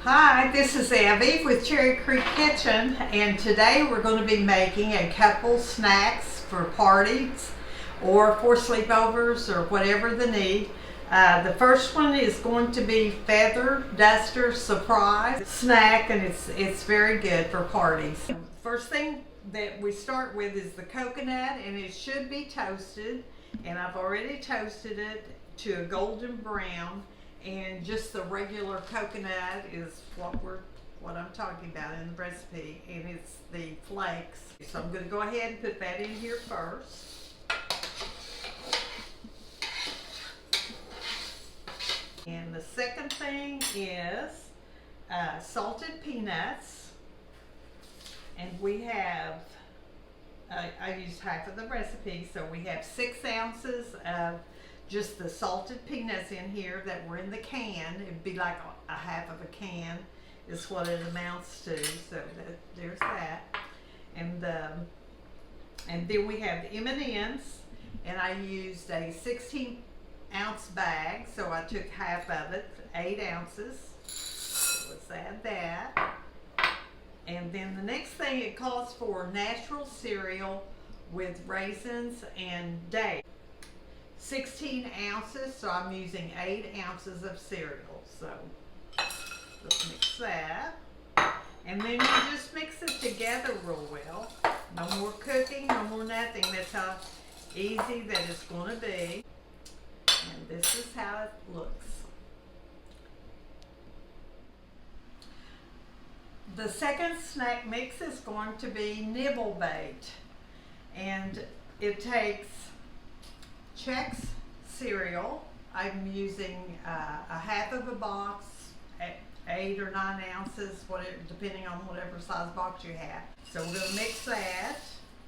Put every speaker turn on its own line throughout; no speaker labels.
Hi, this is Evie with Cherry Creek Kitchen, and today we're going to be making a couple snacks for parties or for sleepovers or whatever the need. The first one is going to be Feather Duster's Surprise snack, and it's very good for parties. First thing that we start with is the coconut, and it should be toasted, and I've already toasted it to a golden brown. And just the regular coconut is what I'm talking about in the recipe, and it's the flakes. So I'm going to go ahead and put that in here first. And the second thing is salted peanuts, and we have I used half of the recipe, so we have 6 ounces of just the salted peanuts in here that were in the can. It'd be like a half of a can is what it amounts to. So there's that. And then we have the M&Ms, and I used a 16-ounce bag, so I took half of it, 8 ounces. So let's add that. And then the next thing, it calls for natural cereal with raisins and dates. 16 ounces, so I'm using 8 ounces of cereal. So let's mix that. And then you just mix it together real well. No more cooking, no more nothing. That's how easy that it's going to be. And this is how it looks. The second snack mix is going to be Nibble bait. And it takes Chex cereal. I'm using a half of a box, 8 or 9 ounces, whatever, depending on whatever size box you have. So we're going to mix that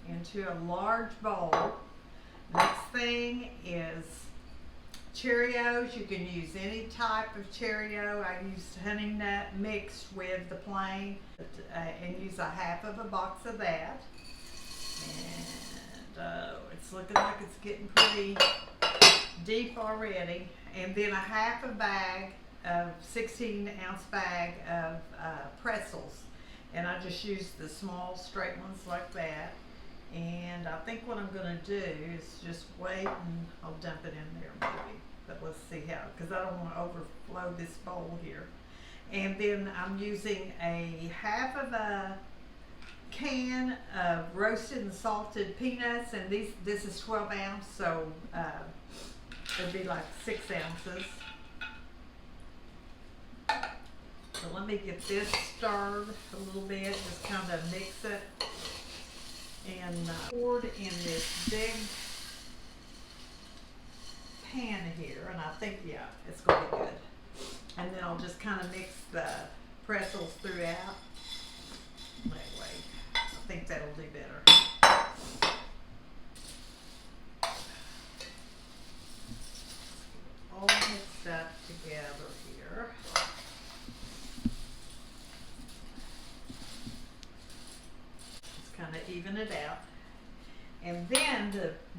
into a large bowl. Next thing is Cheerios. You can use any type of Cheerio. I used honey nut mixed with the plain, and use a half of a box of that. And it's looking like it's getting pretty deep already. And then a half a bag of 16-ounce bag of pretzels, and I just used the small straight ones like that. And I think what I'm going to do is just wait, and I'll dump it in there maybe, but let's see how, because I don't want to overflow this bowl here. And then I'm using a half of a can of roasted and salted peanuts, and this is 12 ounce, so it'd be like 6 ounces. So let me get this stirred a little bit, just kind of mix it, and poured in this big pan here, and I think, yeah, it's going to be good. And then I'll just kind of mix the pretzels throughout. Anyway, I think that'll do better. All mixed up together here. Just kind of even it out. And then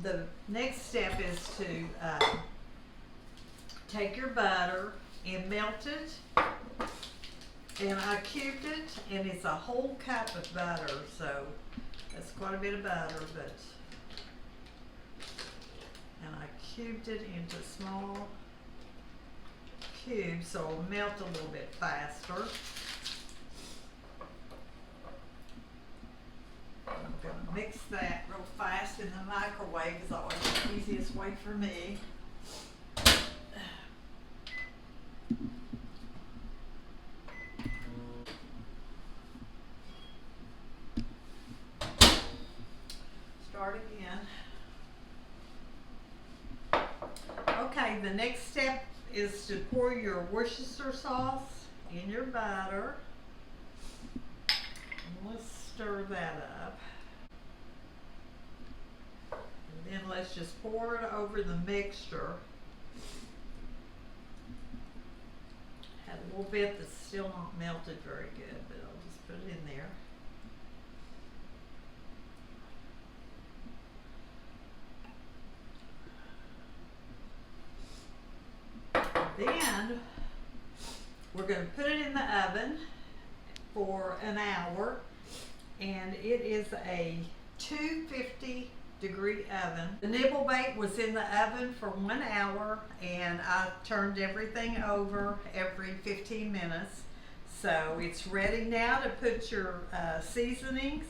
the next step is to take your butter and melt it. And I cubed it, and it's a whole cup of butter, so that's quite a bit of butter, but, and I cubed it into small cubes so it'll melt a little bit faster. I'm going to mix that real fast in the microwave, is always the easiest way for me. Start again. Okay, the next step is to pour your Worcestershire sauce in your butter. stir that up. And then let's just pour it over the mixture. Had a little bit that's still not melted very good, but I'll just put it in there. Then we're going to put it in the oven for an hour, and it is a 250-degree oven. The Nibble bake was in the oven for 1 hour, and I turned everything over every 15 minutes. So it's ready now to put your seasonings,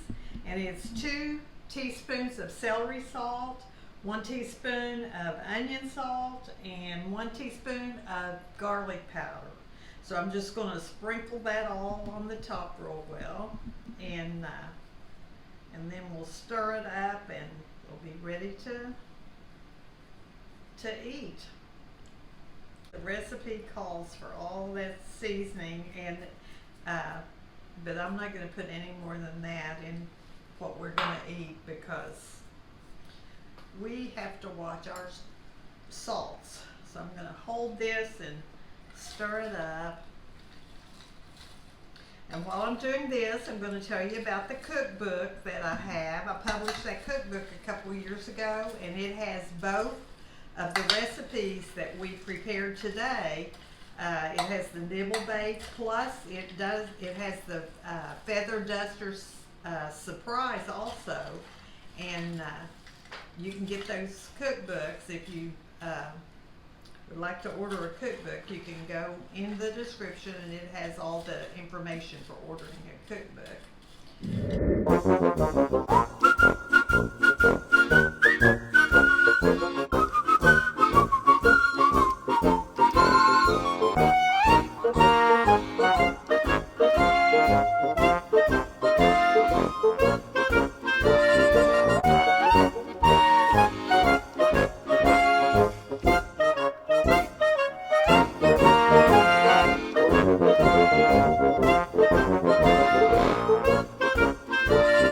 and it's 2 teaspoons of celery salt, 1 teaspoon of onion salt, and 1 teaspoon of garlic powder. So I'm just going to sprinkle that all on the top real well, and then we'll stir it up, and we'll be ready to eat. The recipe calls for all that seasoning, and but I'm not going to put any more than that in what we're going to eat, because we have to watch our salts. So I'm going to hold this and stir it up. And while I'm doing this, I'm going to tell you about the cookbook that I have. I published that cookbook a couple years ago, and it has both of the recipes that we prepared today. It has the Nibble bake, plus it has the Feather Duster's surprise also. And you can get those cookbooks if you would like to order a cookbook. You can go in the description, and it has all the information for ordering a cookbook.